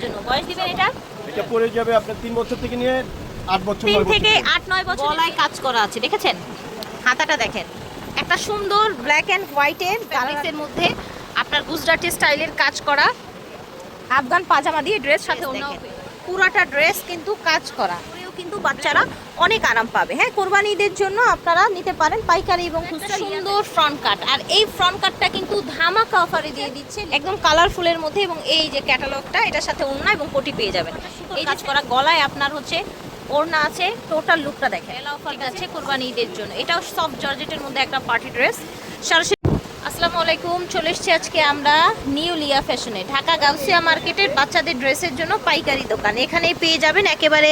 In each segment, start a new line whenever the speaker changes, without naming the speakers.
জন্য। বয়স দিবেন এটা?
এটা পড়ে যাবে আপনার 3 বছর থেকে নিয়ে 8 বছর
3
9 বছর
থেকে 8-9 বছর। গলায় কাজ করা আছে, দেখেছেন? হাতাটা দেখেন, একটা সুন্দর ব্ল্যাক অ্যান্ড হোয়াইটের ফ্যাব্রিক্সের মধ্যে আপনার গুজরাটি স্টাইলের কাজ করা আফগান পাজামা দিয়ে ড্রেস সাথে অন্য পুরাটা ড্রেস কিন্তু কাজ করা, কিন্তু বাচ্চারা অনেক আরাম পাবে। হ্যাঁ, কোরবানি ঈদের জন্য আপনারা নিতে পারেন পাইকারি এবং খুচরা। সুন্দর ফ্রন্ট কাট, আর এই ফ্রন্ট কাটটা কিন্তু ধামাকা অফারে দিয়ে দিচ্ছে একদম কালারফুলের মধ্যে, এবং এই যে ক্যাটালগটা এটার সাথে ওড়না এবং কোটি পেয়ে যাবেন। এই কাজ করা গলায় আপনার হচ্ছে ওড়না আছে, টোটাল লুকটা দেখেন। এলা অফার আছে কোরবানি ঈদের জন্য। এটাও সফট জর্জেটের মধ্যে একটা পার্টি ড্রেস। সরাসরি আসসালামু আলাইকুম, চলে এসেছি আজকে আমরা নিউ লিয়া ফ্যাশনে, ঢাকা গাউসিয়া মার্কেটের বাচ্চাদের ড্রেসের জন্য পাইকারি দোকান। এখানেই পেয়ে যাবেন একেবারে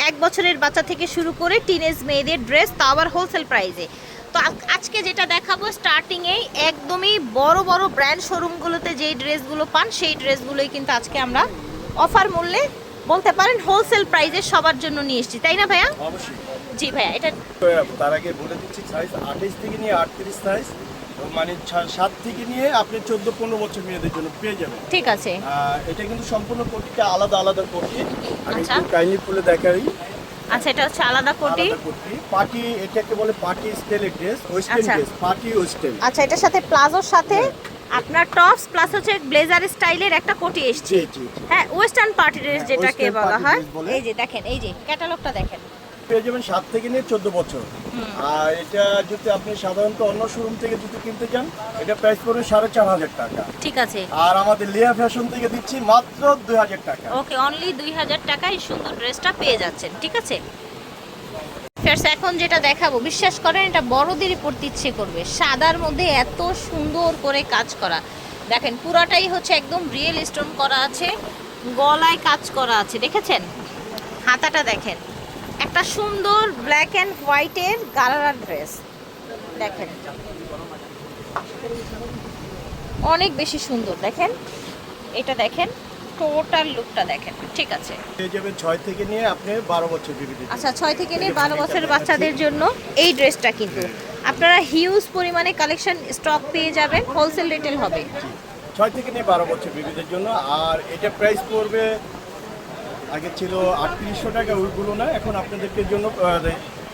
1 বছরের বাচ্চা থেকে শুরু করে টিনেজ মেয়েদের ড্রেস, তা আবার হোলসেল প্রাইসে। তো আজকে যেটা দেখাবো স্টার্টিংয়েই একদমই বড় বড় ব্র্যান্ড শোরুমগুলোতে যেই ড্রেসগুলো পান সেই ড্রেসগুলোই কিন্তু আজকে আমরা অফার মূল্যে বলতে পারেন হোলসেল প্রাইসে সবার জন্য নিয়ে এসেছি, তাই না ভাইয়া?
অবশ্যই।
জি ভাইয়া, এটা
তার আগে বলে দিচ্ছি সাইজ 28 থেকে নিয়ে 38 সাইজ, মানে 7 থেকে নিয়ে আপনি 14-15 বছর মেয়েদের জন্য পেয়ে যাবেন।
ঠিক আছে।
এটা কিন্তু সম্পূর্ণ কোটিটা আলাদা আলাদা কোটি। আমি
আচ্ছা।
একটু কাইন্ডলি খুলে দেখাই।
আচ্ছা, এটা হচ্ছে আলাদা কোটি।
পার্টি, এটাকে বলে পার্টি স্টাইলের ড্রেস, ওয়েস্টার্ন
আচ্ছা।
Dress, party western.
আচ্ছা, এটার সাথে প্লাজোর সাথে আপনার টপস প্লাস হচ্ছে ব্লেজার স্টাইলের একটা কোটি এসছে।
জি জি জি।
হ্যাঁ, ওয়েস্টার্ন পার্টি ড্রেস যেটাকে
western
বলা
party
হয়।
dress বলে।
এই যে দেখেন, এই যে ক্যাটালগটা দেখেন।
পেয়ে যাবেন 7 থেকে নিয়ে 14 বছর। আর এটা যদি আপনি সাধারণত অন্য শোরুম থেকে যদি কিনতে চান, এটা প্রাইস পড়বে 4,500 টাকা।
ঠিক আছে।
আর আমাদের লিয়া ফ্যাশন থেকে দিচ্ছি মাত্র 2000 টাকা।
ওকে, অনলি 2000 টাকায় সুন্দর ড্রেসটা পেয়ে যাচ্ছেন। ঠিক আছে। ফেরস এখন যেটা দেখাবো, বিশ্বাস করেন এটা বড়দেরই পড়তে ইচ্ছে করবে। সাদার মধ্যে এত সুন্দর করে কাজ করা, দেখেন পুরাটাই হচ্ছে একদম রিয়েল স্টোন করা আছে, গলায় কাজ করা আছে, দেখেছেন? হাতাটা দেখেন, একটা সুন্দর ব্ল্যাক অ্যান্ড হোয়াইটের গারারা ড্রেস দেখেন, অনেক বেশি সুন্দর। দেখেন এটা, দেখেন টোটাল লুকটা দেখেন। ঠিক আছে।
পেয়ে যাবেন 6 থেকে নিয়ে আপনি 12 বছর বিবিধ।
আচ্ছা, 6 থেকে নিয়ে 12 বছরের বাচ্চাদের জন্য এই ড্রেসটা কিন্তু আপনারা হিউজ পরিমাণে কালেকশন স্টক পেয়ে যাবেন, হোলসেল রিটেল হবে।
6 থেকে নিয়ে 12 বছর বিবিদের জন্য। আর এটা প্রাইস পড়বে, আগে ছিল 3800 টাকা, ওইগুলো না, এখন আপনাদের জন্য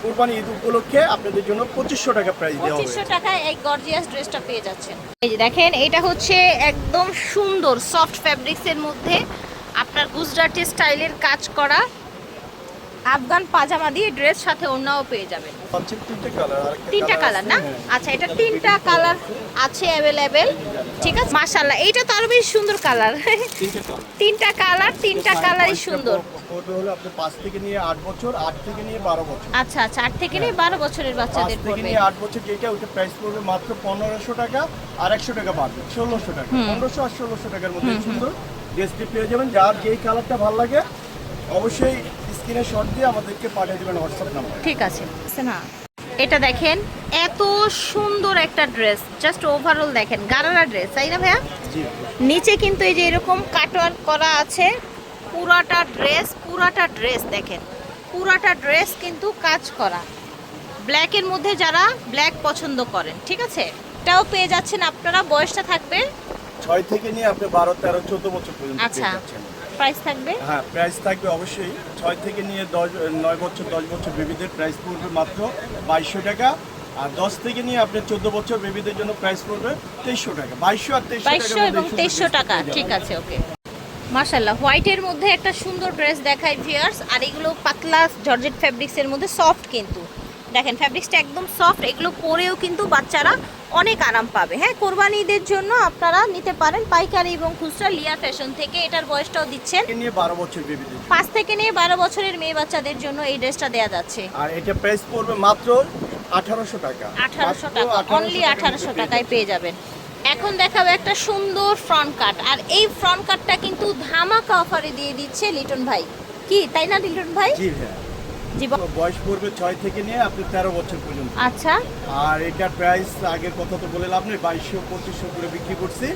কুরবানি ঈদ উপলক্ষে আপনাদের জন্য 2500 টাকা প্রাইস দেওয়া হবে।
2500 টাকায় এই গর্জিয়াস ড্রেসটা পেয়ে যাচ্ছেন। এই যে দেখেন, এটা হচ্ছে একদম সুন্দর সফট ফ্যাব্রিক্সের মধ্যে আপনার গুজরাটি স্টাইলের কাজ করা আফগান পাজামা দিয়ে ড্রেস, সাথে ওড়নাও পেয়ে যাবেন।
পাচ্ছেন 3টা কালার। আর একটা
3টা কালার না? আচ্ছা, এটা 3টা কালার আছে অ্যাভেলেবেল। ঠিক আছে, মাশাআল্লাহ, এইটা তো আরো বেশ সুন্দর কালার। 3টা কালার, 3টা কালারই সুন্দর।
পড়বে হলো আপনি 5 থেকে নিয়ে 8 বছর, 8 থেকে নিয়ে 12 বছর।
আচ্ছা আচ্ছা, 8 থেকে নিয়ে 12 বছরের
5
বাচ্চাদের
থেকে
পড়বে।
নিয়ে 8 বছর যেটা, ওইটা প্রাইস পড়বে মাত্র 1500 টাকা, আর 100 টাকা বাড়বে 1600 টাকা। 1500 আর 1600 টাকার মধ্যে সুন্দর ড্রেসটি পেয়ে যাবেন। যার যেই কালারটা ভালো লাগে অবশ্যই স্ক্রিনে শট দিয়ে আমাদেরকে পাঠিয়ে দেবেন হোয়াটসঅ্যাপ নাম্বার।
ঠিক আছে না? এটা দেখেন, এত সুন্দর একটা ড্রেস, জাস্ট ওভারঅল দেখেন গারারা ড্রেস, তাই না ভাইয়া?
জি।
নিচে কিন্তু এই যে এরকম কাটওয়ার্ক করা আছে, পুরাটা ড্রেস দেখেন, পুরাটা ড্রেস কিন্তু কাজ করা ব্ল্যাকের মধ্যে, যারা ব্ল্যাক পছন্দ করেন। ঠিক আছে, এটাও পেয়ে যাচ্ছেন আপনারা। বয়সটা থাকবে
6 থেকে নিয়ে আপনি 12, 13, 14 বছর পর্যন্ত
আচ্ছা,
পেয়ে যাচ্ছেন।
প্রাইস থাকবে?
হ্যাঁ, প্রাইস থাকবে অবশ্যই। 6 থেকে নিয়ে 9 বছর, 10 বছর বেবিদের প্রাইস পড়বে মাত্র 2200 টাকা। আর 10 থেকে নিয়ে আপনি 14 বছর বেবিদের জন্য প্রাইস পড়বে 2300 টাকা। 2200 আর
2200 এবং 2300 টাকা। ঠিক আছে, ওকে। মাশাআল্লাহ, হোয়াইটের মধ্যে একটা সুন্দর ড্রেস দেখাই ভিউয়ার্স। আর এগুলো পাতলা জর্জেট ফ্যাব্রিক্সের মধ্যে সফট, কিন্তু দেখেন ফ্যাব্রিক্সটা একদম সফট। এগুলো পরেও কিন্তু বাচ্চারা অনেক আরাম পাবে। হ্যাঁ, কোরবানি ঈদের জন্য আপনারা নিতে পারেন পাইকারি এবং খুচরা লিয়া ফ্যাশন থেকে। এটার বয়সটাও দিচ্ছেন
নিয়ে 12 বছর বেবিদের জন্য।
5 থেকে নিয়ে 12 বছরের মেয়ে বাচ্চাদের জন্য এই ড্রেসটা দেয়া যাচ্ছে।
আর এটা প্রাইস পড়বে মাত্র 1800 টাকা।
1800 টাকা, অনলি 1800 টাকায় পেয়ে যাবেন। এখন দেখাবো একটা সুন্দর ফ্রন্ট কাট, আর এই ফ্রন্ট কাটটা কিন্তু ধামাকা অফারে দিয়ে দিচ্ছে লিটন ভাই। কি তাই না লিটন ভাই?
জি হ্যাঁ।
জি।
বয়স পড়বে 6 থেকে নিয়ে আপনি 13 বছর পর্যন্ত।
আচ্ছা।
আর এটার প্রাইস আগের কথা তো বলে লাভ নেই, 2200-2500 করে বিক্রি করছি।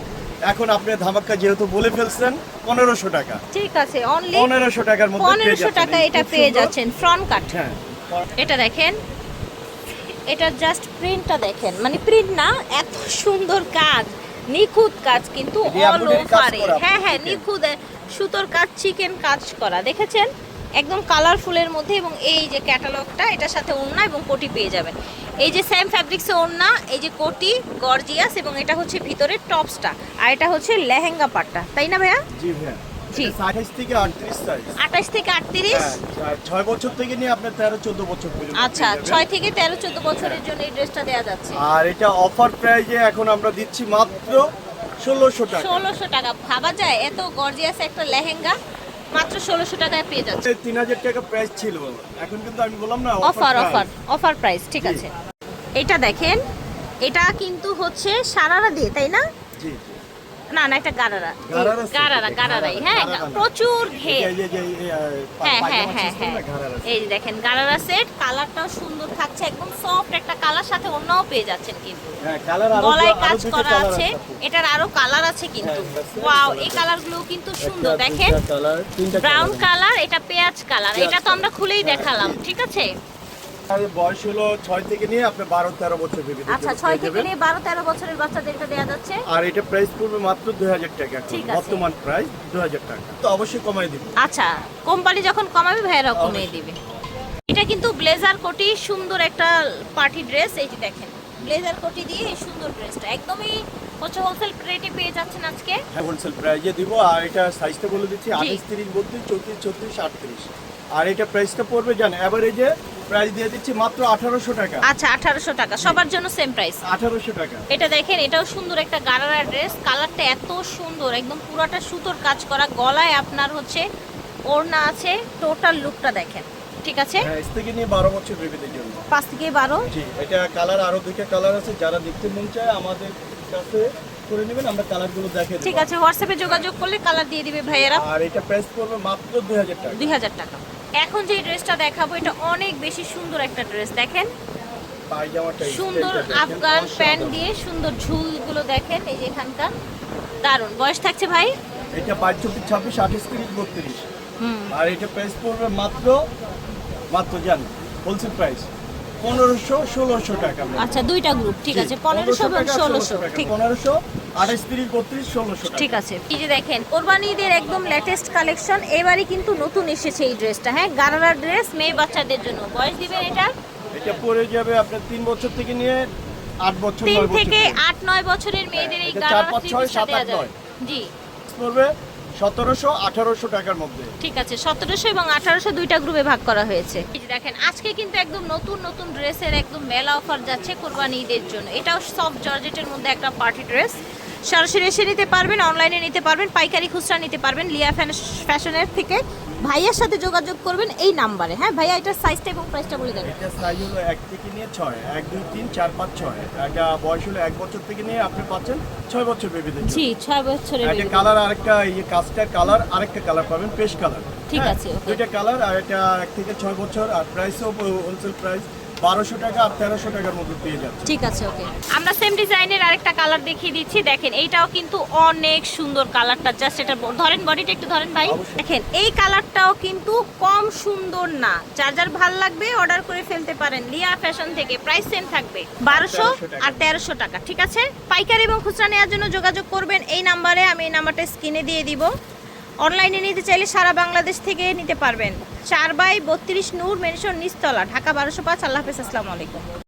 এখন আপনি ধামাকা যেহেতু বলে ফেলছেন, 1500 টাকা।
ঠিক আছে, অনলি
1500 টাকার মধ্যে
1500 টাকা এটা পেয়ে যাচ্ছেন ফ্রন্ট কাট।
হ্যাঁ,
এটা দেখেন, এটা জাস্ট প্রিন্টটা দেখেন, মানে প্রিন্ট না, এত সুন্দর কাজ। নিখুঁত কাজ কিন্তু
রিয়া
অল
বুটির কাজ
ওভারে।
করা,
হ্যাঁ হ্যাঁ
chicken।
নিখুঁত সুতোর কাজ, চিকেন কাজ করা, দেখেছেন একদম কালারফুলের মধ্যে। এবং এই যে ক্যাটালগটা, এটার সাথে ওড়না এবং কোটি পেয়ে যাবেন। এই যে সেম ফ্যাব্রিক্সে ওড়না, এই যে কোটি গর্জিয়াস, এবং এটা হচ্ছে ভিতরের টপসটা, আর এটা হচ্ছে লেহেঙ্গা পাটটা, তাই না ভাইয়া?
জি ভাইয়া,
জি।
28 থেকে 38 সাইজ।
28 থেকে 38।
হ্যাঁ, 6 বছর থেকে নিয়ে আপনার 13-14 বছর পর্যন্ত
আচ্ছা,
পেয়ে যাবেন।
6 থেকে 13-14 বছরের জন্য এই ড্রেসটা দেওয়া যাচ্ছে
আর এটা অফার প্রাইজে এখন আমরা দিচ্ছি মাত্র 1600 টাকা।
1600 টাকা। ভাবা যায় এত গর্জিয়াস একটা লেহেঙ্গা মাত্র 1600 টাকায় পেয়ে যাচ্ছে।
3000 টাকা প্রাইস ছিল, এখন কিন্তু আমি বললাম না
offer
price।
Offer offer price, ঠিক
জি।
আছে। এটা দেখেন, এটা কিন্তু হচ্ছে সারারা দিয়ে, তাই না?
জি।
না না, এটা গারারা।
গারারা set,
গারারা,
এটা
গারারাই,
গারারা,
হ্যাঁ
গারারা না।
প্রচুর
এই
ঘের।
যে-
হ্যাঁ হ্যাঁ
পায়জামা
হ্যাঁ
system
হ্যাঁ,
না, গারারা set।
এই যে দেখেন গারারা সেট, কালারটাও সুন্দর থাকছে, একদম সফট একটা কালার, সাথে অন্যও পেয়ে যাচ্ছেন কিন্তু।
হ্যাঁ, কালার আরো
গলায়
আরো
কাজ
দুটো
করা
কালার
আছে,
আপু।
এটার আরো কালার আছে কিন্তু।
হ্যাঁ, এটা same
ওয়াও,
colour
এই
আছে।
কালারগুলো কিন্তু সুন্দর,
একটা,
দেখেন
দুইটা কালার, তিনটা
ব্রাউন
কালার।
কালার, এটা পেঁয়াজ কালার,
পেঁয়াজ
এটা তো আমরা
কালার।
খুলেই
হ্যাঁ,
দেখালাম,
জি।
ঠিক আছে।
আর বয়স হলো 6 থেকে নিয়ে আপনি 12-13 বছর বেবি
আচ্ছা, 6 থেকে নিয়ে 12-13 বছরের বাচ্চাদেরকে দেওয়া যাচ্ছে।
আর এটা প্রাইস পড়বে মাত্র 2000 টাকা এখন।
ঠিক আছে।
বর্তমান প্রাইস 2000 টাকা, তো অবশ্যই কমাই দিব।
আচ্ছা, কোম্পানি যখন কমাবে ভাইয়েরাও কমিয়ে
অবশ্যই।
দিবে। এটা কিন্তু ব্লেজার কোটি, সুন্দর একটা পার্টি ড্রেস। এই যে দেখেন ব্লেজার কোটি দিয়ে এই সুন্দর ড্রেসটা একদমই হচ্ছে হোলসেল রেটে পেয়ে যাচ্ছেন আজকে।
হ্যাঁ, হোলসেল প্রাইজে দিব। আর এটা সাইজটা বলে দিচ্ছি,
জি।
28, 30, 32, 34, 36, 38। আর এটা প্রাইসটা পড়বে জান এভারেজে প্রাইস দিয়ে দিচ্ছি মাত্র 1800 টাকা।
আচ্ছা, 1800 টাকা, সবার জন্য সেম প্রাইস।
1800 টাকা।
এটা দেখেন, এটাও সুন্দর একটা গারারা ড্রেস, কালারটা এত সুন্দর, একদম পুরাটা সুতোর কাজ করা, গলায় আপনার হচ্ছে ওড়না আছে, টোটাল লুকটা দেখেন, ঠিক আছে।
হ্যাঁ, এর থেকে নিয়ে 12 বছর বেবিদের জন্য।
5 থেকে 12।
জি, এটা কালার আরো দুইটা কালার আছে, যারা দেখতে মন চায় আমাদের কাছে করে নেবেন, আমরা কালারগুলো দেখে দেব।
ঠিক আছে, হোয়াটসঅ্যাপে যোগাযোগ করলে কালার দিয়ে দিবে ভাইয়েরা।
আর এটা প্রাইস পড়বে মাত্র 2000 টাকা।
2000 টাকা। এখন যে ড্রেসটা দেখাবো, এটা অনেক বেশি সুন্দর একটা ড্রেস, দেখেন
পায়জামাটা
সুন্দর
স্টাইলটা দেখেন,
আফগান
অসাধারণ।
প্যান্ট দিয়ে সুন্দর ঝুলগুলো দেখেন, এই যে এখানকার দারুন। বয়স থাকছে ভাই?
এটা 22, 24, 26, 28, 30, 32।
হুম,
আর এটা প্রাইস পড়বে মাত্র জান হোলসেল প্রাইস 1500, 1600 টাকা।
আচ্ছা, দুইটা গ্রুপ, ঠিক আছে, 1500 এবং 1600, ঠিক
1500, 28, 30, 32, 1600 টাকা।
ঠিক আছে। এই যে দেখেন কোরবানি ঈদের একদম লেটেস্ট কালেকশন, এবারে কিন্তু নতুন এসেছে এই ড্রেসটা। হ্যাঁ, গারারা ড্রেস, মেয়ে বাচ্চাদের জন্য। বয়স দিবেন এটা?
এটা পড়ে যাবে আপনার 3 বছর থেকে নিয়ে 8 বছর,
3
9 বছর
থেকে
পর্যন্ত।
8-9 বছরের মেয়েদের এই
এটা
গারারা
4, 5, 6,
থ্রি-পিসটা
7,
দেওয়া
8,
যাবে।
9
জি,
পড়বে 1700, 1800 টাকার মধ্যে।
ঠিক আছে। 1700 এবং 1800 দুইটা গ্রুপে ভাগ করা হয়েছে। এই যে দেখেন, আজকে কিন্তু একদম নতুন নতুন ড্রেসের একদম মেলা অফার যাচ্ছে কোরবানি ঈদের জন্য। এটাও সফট জর্জেটের মধ্যে একটা পার্টি ড্রেস। সরাসরি এসে নিতে পারবেন, অনলাইনে নিতে পারবেন, পাইকারি খুচরা নিতে পারবেন লিয়া ফ্যাশনের থেকে। ভাইয়ার সাথে যোগাযোগ করবেন এই নাম্বারে। হ্যাঁ ভাইয়া, এটার সাইজটা এবং প্রাইসটা বলে দেন।
এটা সাইজ হলো 1 থেকে নিয়ে 6, 1, 2, 3, 4, 5, 6। এটা বয়স হলো 1 বছর থেকে নিয়ে আপনি পাচ্ছেন 6 বছর বেবিদের জন্য।
জি, 6 বছরের
একটা
baby।
কালার, আরেকটা এই কাস্টার কালার, আরেকটা কালার পাবেন পেস্ট কালার।
ঠিক আছে, okay।
দুইটা কালার। আর এটা 1 থেকে 6 বছর। আর প্রাইসও হোলসেল প্রাইস 1200 টাকা আর 1300 টাকার মধ্যে পেয়ে যাচ্ছে।
ঠিক আছে, ওকে। আমরা সেম ডিজাইনের আরেকটা কালার দেখিয়ে দিচ্ছি, দেখেন এইটাও কিন্তু অনেক সুন্দর কালারটা। জাস্ট এটা ধরেন, বডিটা একটু ধরেন ভাই।
অবশ্যই।
দেখেন এই কালারটাও কিন্তু কম সুন্দর না। যার যার ভাল লাগবে অর্ডার করে ফেলতে পারেন লিয়া ফ্যাশন থেকে। প্রাইস সেম থাকবে 1200 আর 1300 টাকা, ঠিক আছে। পাইকারি এবং খুচরা নেওয়ার জন্য যোগাযোগ করবেন এই নাম্বারে, আমি এই নাম্বারটা স্ক্রিনে দিয়ে দিব। অনলাইনে নিতে চাইলে সারা বাংলাদেশ থেকে নিতে পারবেন। 4/32 নূর মেনশন, নিচতলা, ঢাকা 1205। আল্লাহ হাফেজ, আসসালামু আলাইকুম।